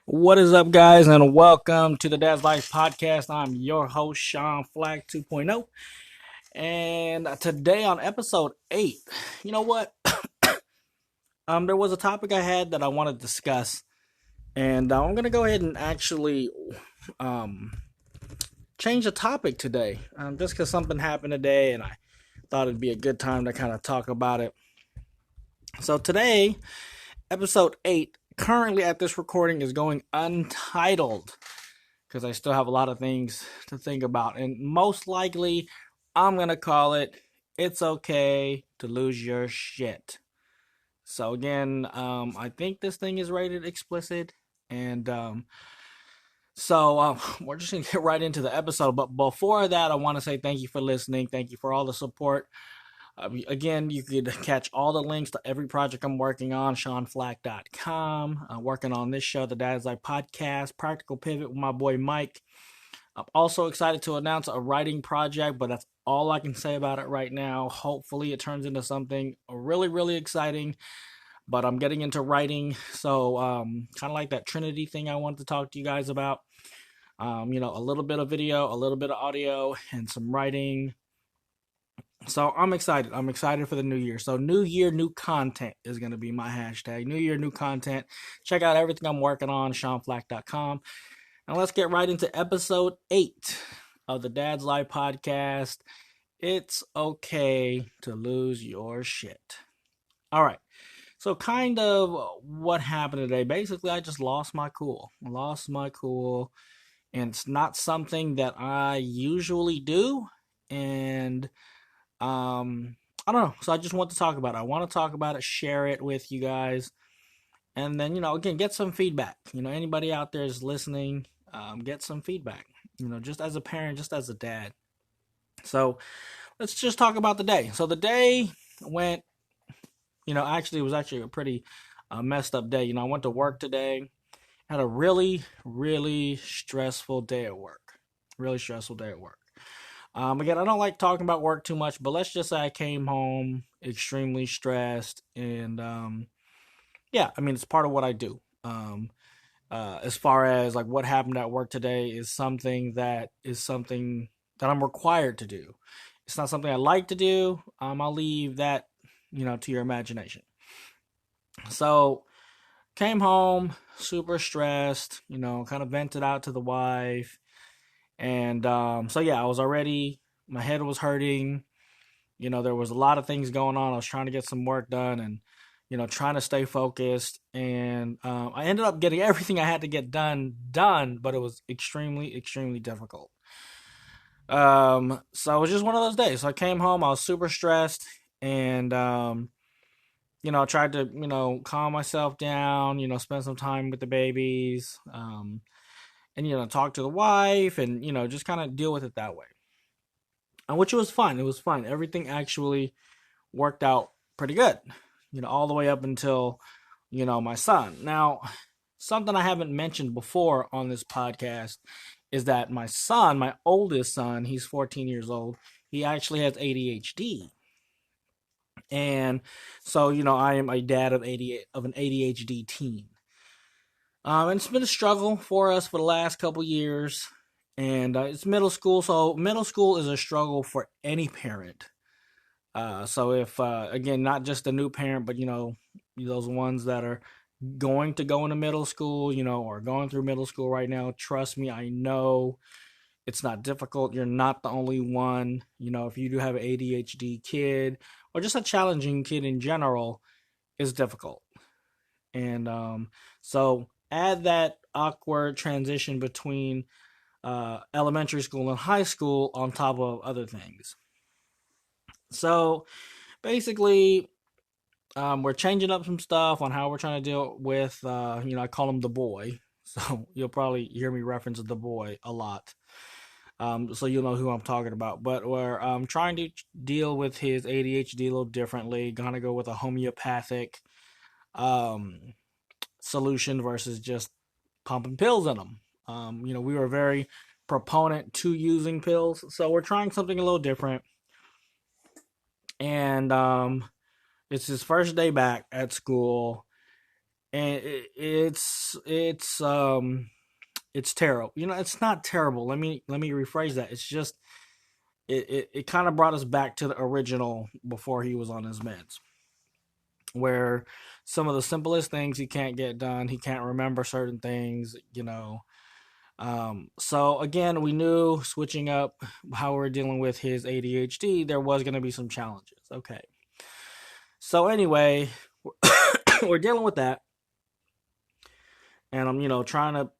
What is up, guys, and welcome to the Dad's Life Podcast. I'm your host, Sean Flack 2.0, and today on episode 8, you know what? There was a topic I had that I want to discuss, and I'm gonna go ahead and actually um, change the topic today, just because something happened today, and I thought it'd be a good time to kind of talk about it. So today, episode 8, currently at this recording, is going untitled because I still have a lot of things to think about. And most likely, I'm going to call it It's Okay to Lose Your Shit. So, again, I think this thing is rated explicit. And we're just going to get right into the episode. But before that, I want to say thank you for listening. Thank you for all the support. Again, you could catch all the links to every project I'm working on, SeanFlack.com. Working on this show, the Dad's Life Podcast, Practical Pivot with my boy Mike. I'm also excited to announce a writing project, but that's all I can say about it right now. Hopefully, it turns into something really, really exciting. But I'm getting into writing, so kind of like that Trinity thing I wanted to talk to you guys about. A little bit of video, a little bit of audio, and some writing. So I'm excited. I'm excited for the new year. So new year, new content is going to be my hashtag. New year, new content. Check out everything I'm working on, SeanFlack.com. And let's get right into episode 8 of the Dad's Life Podcast. It's okay to lose your shit. All right. So kind of what happened today. Basically, I just lost my cool. And it's not something that I usually do. And I don't know. So I just want to talk about it. I want to talk about it, share it with you guys. And then, again, get some feedback. Anybody out there is listening, get some feedback. Just as a parent, just as a dad. So let's just talk about the day. So the day went, actually, it was actually a pretty messed up day. I went to work today, had a really, really stressful day at work. Really stressful day at work. Again, I don't like talking about work too much, but let's just say I came home extremely stressed. And yeah, I mean, it's part of what I do. As far as like what happened at work today is something that I'm required to do. It's not something I like to do. I'll leave that, to your imagination. So came home super stressed, kind of vented out to the wife. And so yeah, my head was hurting. There was a lot of things going on. I was trying to get some work done and, trying to stay focused. And I ended up getting everything I had to get done, but it was extremely, extremely difficult. So it was just one of those days. So I came home, I was super stressed, and, I tried to, calm myself down, spend some time with the babies, and, talk to the wife and, just kind of deal with it that way. Which was fine. It was fine. Everything actually worked out pretty good, all the way up until, my son. Now, something I haven't mentioned before on this podcast is that my son, my oldest son, he's 14 years old, he actually has ADHD. And so, I am a dad of an ADHD teen. And it's been a struggle for us for the last couple years. And it's middle school, so middle school is a struggle for any parent. So if again, not just a new parent, but those ones that are going to go into middle school, or going through middle school right now, trust me, I know it's not difficult. You're not the only one. If you do have an ADHD kid or just a challenging kid in general, it's difficult. And so add that awkward transition between elementary school and high school on top of other things. So basically, we're changing up some stuff on how we're trying to deal with, I call him the boy. So you'll probably hear me reference the boy a lot. So you'll know who I'm talking about. But we're trying to deal with his ADHD a little differently. Gonna go with a homeopathic um, solution versus just pumping pills in him. We were very proponent to using pills, so we're trying something a little different. And it's his first day back at school, and it's terrible. It's not terrible. Let me rephrase that. It's just it kind of brought us back to the original before he was on his meds, where some of the simplest things he can't get done. He can't remember certain things. So again, we knew switching up how we're dealing with his ADHD, there was going to be some challenges. Okay. So anyway, we're dealing with that, and I'm trying to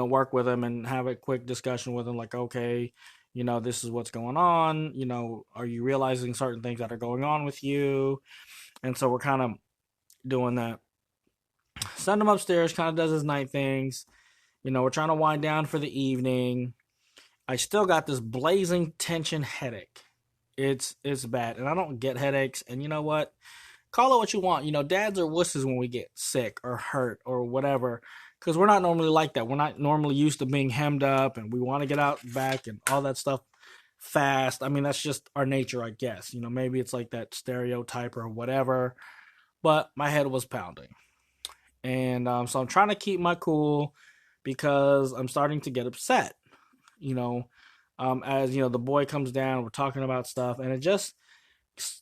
work with him and have a quick discussion with him, like, okay, this is what's going on. Are you realizing certain things that are going on with you? And so we're kind of doing that. Send him upstairs, kind of does his night things. We're trying to wind down for the evening. I still got this blazing tension headache. It's bad, and I don't get headaches. And you know what? Call it what you want. Dads are wusses when we get sick or hurt or whatever, because we're not normally like that. We're not normally used to being hemmed up, and we want to get out back and all that stuff fast. I mean, that's just our nature, I guess. Maybe it's like that stereotype or whatever. But my head was pounding, and so I'm trying to keep my cool because I'm starting to get upset. You know, as the boy comes down, we're talking about stuff, and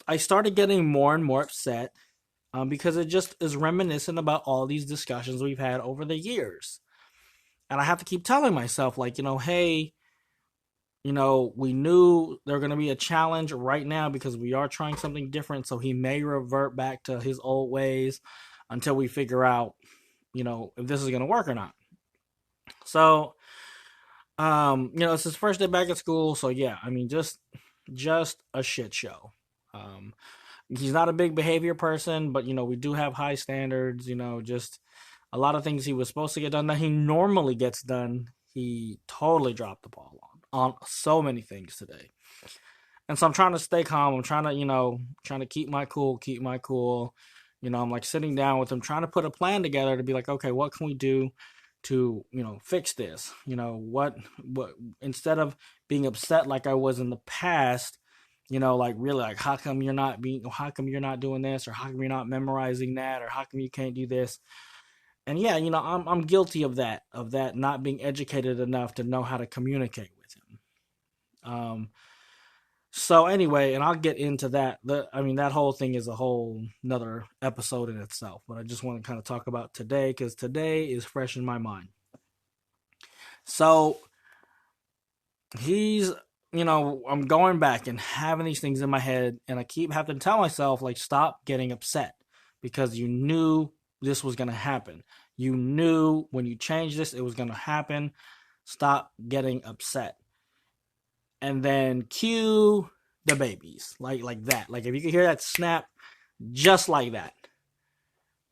I started getting more and more upset, because it just is reminiscent about all these discussions we've had over the years. And I have to keep telling myself, like, hey, we knew there going to be a challenge right now because we are trying something different. So he may revert back to his old ways until we figure out, if this is going to work or not. So, it's his first day back at school. So yeah, I mean, just a shit show. He's not a big behavior person, but we do have high standards. Just a lot of things he was supposed to get done that he normally gets done. He totally dropped the ball on so many things today. And so I'm trying to stay calm. I'm trying to keep my cool. I'm like sitting down with him, trying to put a plan together to be like, okay, what can we do to, fix this? What instead of being upset like I was in the past, like really, like, how come you're not doing this, or how come you're not memorizing that, or how come you can't do this? And yeah, I'm guilty of that not being educated enough to know how to communicate with him. So anyway, and I'll get into that. That whole thing is a whole another episode in itself, but I just want to kind of talk about today because today is fresh in my mind. So he's, I'm going back and having these things in my head, and I keep having to tell myself, like, stop getting upset because you knew this was going to happen. You knew when you changed this, it was going to happen. Stop getting upset. And then cue the babies, like that. Like, if you could hear that snap, just like that.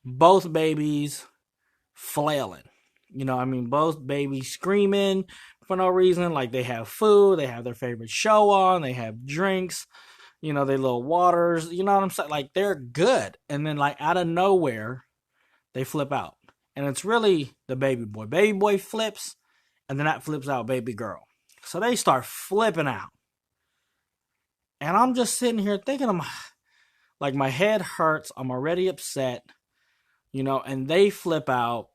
Both babies flailing. Both babies screaming for no reason. Like, they have food, they have their favorite show on, they have drinks, they little waters. You know what I'm saying? Like, they're good. And then, like, out of nowhere, they flip out. And it's really the baby boy. Baby boy flips, and then that flips out baby girl. So they start flipping out. And I'm just sitting here thinking, like, my head hurts. I'm already upset, and they flip out.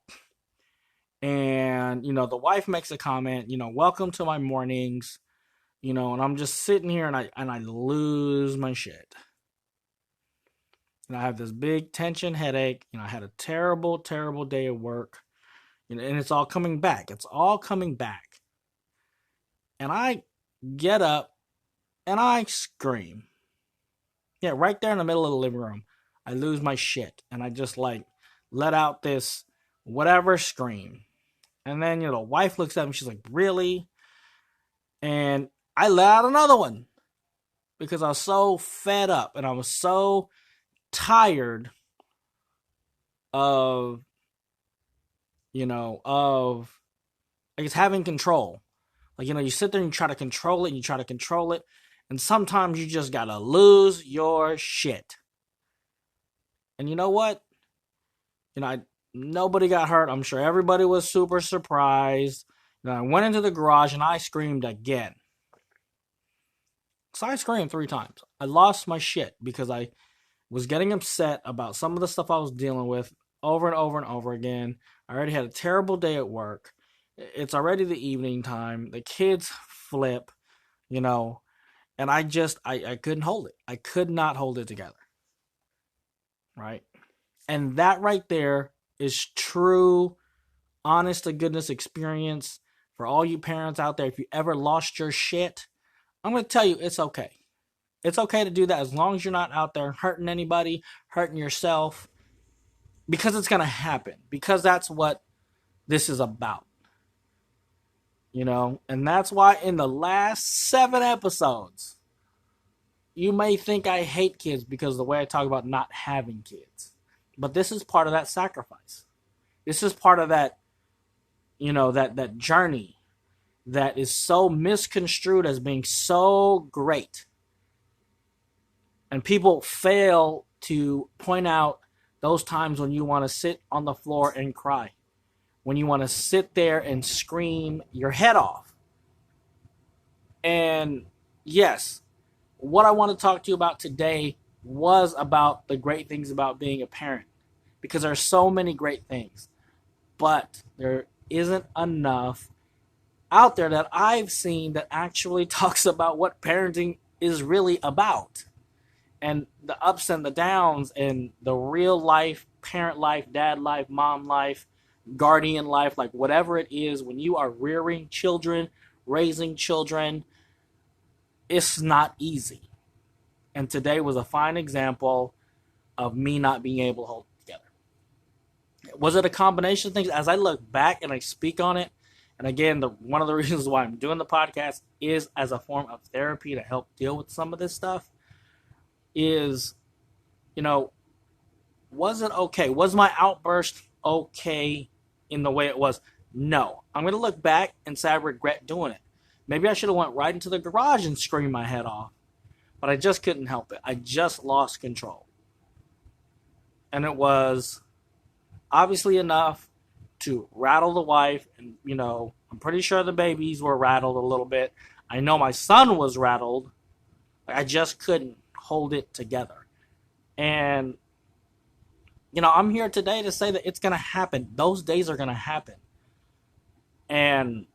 And, the wife makes a comment, welcome to my mornings, and I'm just sitting here and I lose my shit. And I have this big tension headache. I had a terrible, terrible day of work, and it's all coming back. It's all coming back. And I get up and I scream. Yeah, right there in the middle of the living room. I lose my shit. And I just like let out this whatever scream. And then, the wife looks at me. She's like, really? And I let out another one because I was so fed up and I was so tired of, I guess, having control. Like, you sit there and you try to control it. And sometimes you just gotta lose your shit. And you know what? Nobody got hurt. I'm sure everybody was super surprised. I went into the garage and I screamed again. So I screamed 3 times. I lost my shit because I was getting upset about some of the stuff I was dealing with. over and over and over again. I already had a terrible day at work. It's already the evening time. The kids flip, you know, and I couldn't hold it. I could not hold it together. Right. And that right there is true, honest to goodness experience for all you parents out there. If you ever lost your shit, I'm going to tell you it's okay. It's okay to do that as long as you're not out there hurting anybody, hurting yourself, because it's going to happen. Because that's what this is about. You know, and that's why in the last 7 episodes, you may think I hate kids because of the way I talk about not having kids. But this is part of that sacrifice. This is part of that, you know, that journey that is so misconstrued as being so great. And people fail to point out those times when you want to sit on the floor and cry. When you want to sit there and scream your head off. And yes, what I want to talk to you about today was about the great things about being a parent. Because there are so many great things. But there isn't enough out there that I've seen that actually talks about what parenting is really about. And the ups and the downs and the real life, parent life, dad life, mom life, guardian life, like whatever it is, when you are rearing children, raising children, it's not easy. And today was a fine example of me not being able to hold it together. Was it a combination of things? As I look back and I speak on it, and again, one of the reasons why I'm doing the podcast is as a form of therapy to help deal with some of this stuff, is, you know, was it okay? Was my outburst okay in the way it was? No. I'm going to look back and say I regret doing it. Maybe I should have went right into the garage and screamed my head off. But I just couldn't help it. I just lost control. And it was obviously enough to rattle the wife. And, you know, I'm pretty sure the babies were rattled a little bit. I know my son was rattled. I just couldn't hold it together. And, you know, I'm here today to say that it's going to happen. Those days are going to happen. And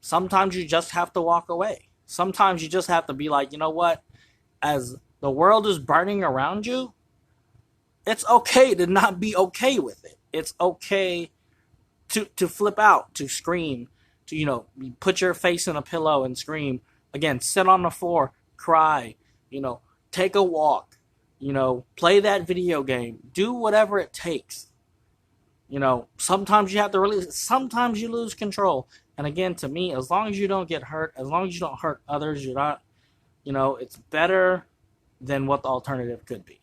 sometimes you just have to walk away. Sometimes you just have to be like, you know what? As the world is burning around you, it's okay to not be okay with it. It's okay to flip out, to scream, to, you know, put your face in a pillow and scream. Again, sit on the floor, cry, you know, take a walk, you know, play that video game, do whatever it takes. You know, sometimes you have to release, sometimes you lose control. And again, to me, as long as you don't get hurt, as long as you don't hurt others, you're not, you know, it's better than what the alternative could be.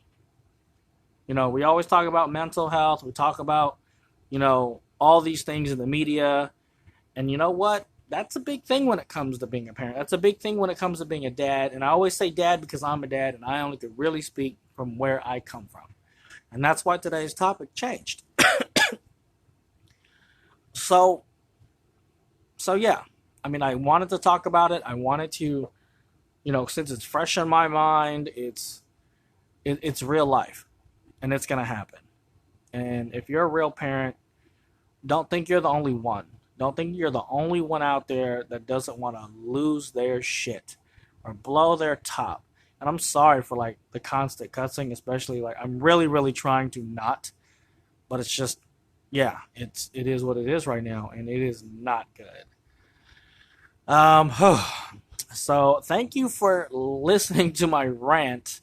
You know, we always talk about mental health. We talk about, you know, all these things in the media. And you know what? That's a big thing when it comes to being a parent. That's a big thing when it comes to being a dad. And I always say dad because I'm a dad and I only could really speak from where I come from. And that's why today's topic changed. So yeah. I mean, I wanted to talk about it. I wanted to, you know, since it's fresh in my mind, it's real life. And it's going to happen. And if you're a real parent, don't think you're the only one. Don't think you're the only one out there that doesn't want to lose their shit or blow their top. And I'm sorry for like the constant cussing, especially like I'm really, really trying to not. But it's just, yeah, it is what it is right now, and it is not good. So thank you for listening to my rant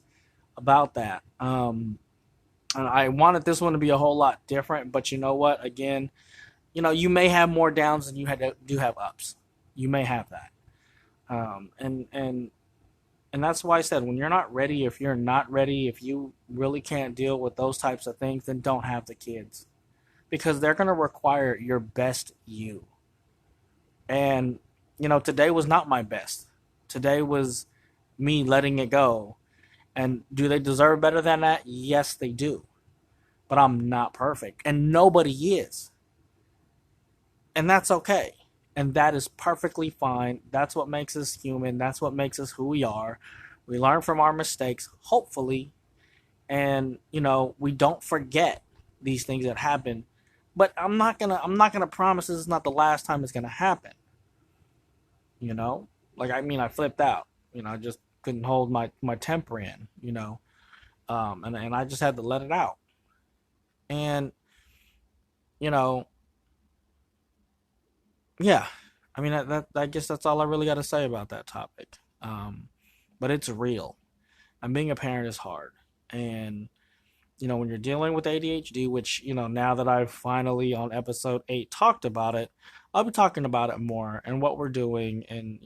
about that. And I wanted this one to be a whole lot different, but you know what? Again, you know, you may have more downs than you do have ups. You may have that. And that's why I said, when you're not ready, if you're not ready, if you really can't deal with those types of things, then don't have the kids. Because they're going to require your best you. And, you know, today was not my best. Today was me letting it go. And do they deserve better than that? Yes, they do. But I'm not perfect. And nobody is. And that's okay. And that is perfectly fine. That's what makes us human. That's what makes us who we are. We learn from our mistakes, hopefully. And, you know, we don't forget these things that happen, but I'm not gonna promise this is not the last time it's gonna happen. You know, like I mean, I flipped out. I just couldn't hold my temper in. And I just had to let it out. And you know, yeah, I mean that I guess that's all I really got to say about that topic. But it's real, and being a parent is hard. And when you're dealing with ADHD, which now that I've finally on episode 8 talked about it, I'll be talking about it more and what we're doing, and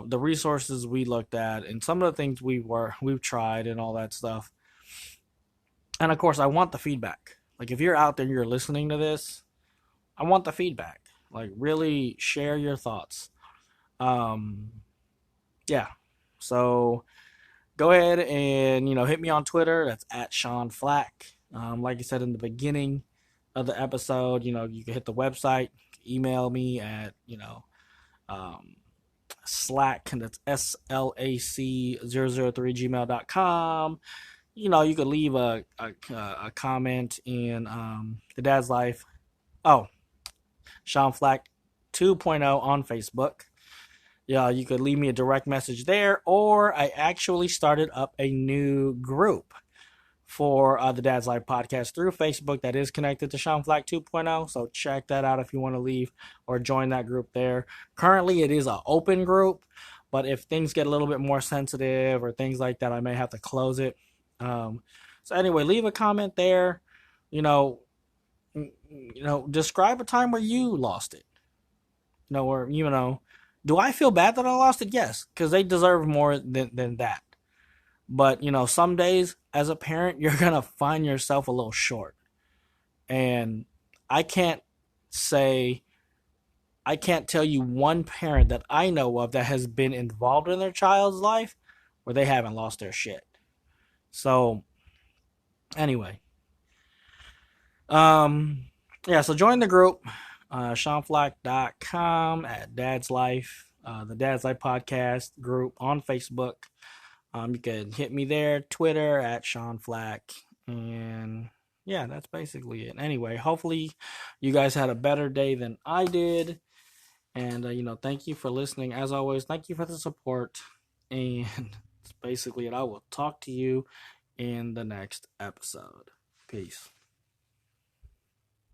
the resources we looked at, and some of the things we've tried and all that stuff. And of course, I want the feedback. Like if you're out there, you're listening to this, I want the feedback. Like really share your thoughts. Um, yeah. So go ahead and hit me on Twitter. That's at Sean Flack. Like I said in the beginning of the episode, you can hit the website, email me at um, Slack, and that's SLAC003 gmail.com. You could leave a comment in the Dad's Life. Oh, Sean Flack 2.0 on Facebook. Yeah, you could leave me a direct message there, or I actually started up a new group for the Dad's Life podcast through Facebook that is connected to Sean Flack 2.0. So check that out if you want to leave or join that group there. Currently, it is an open group, but if things get a little bit more sensitive or things like that, I may have to close it. So anyway, leave a comment there. You know, describe a time where you lost it. Or do I feel bad that I lost it? Yes, because they deserve more than that. But some days as a parent, you're gonna find yourself a little short, and I can't say I can't tell you one parent that I know of that has been involved in their child's life where they haven't lost their shit. So anyway, um, yeah. So join the group, SeanFlack.com at Dad's Life, the Dad's Life podcast group on Facebook. You can hit me there, Twitter at Sean Flack, and yeah, that's basically it. Anyway, hopefully you guys had a better day than I did, and thank you for listening. As always, thank you for the support, and that's basically it. I will talk to you in the next episode. Peace.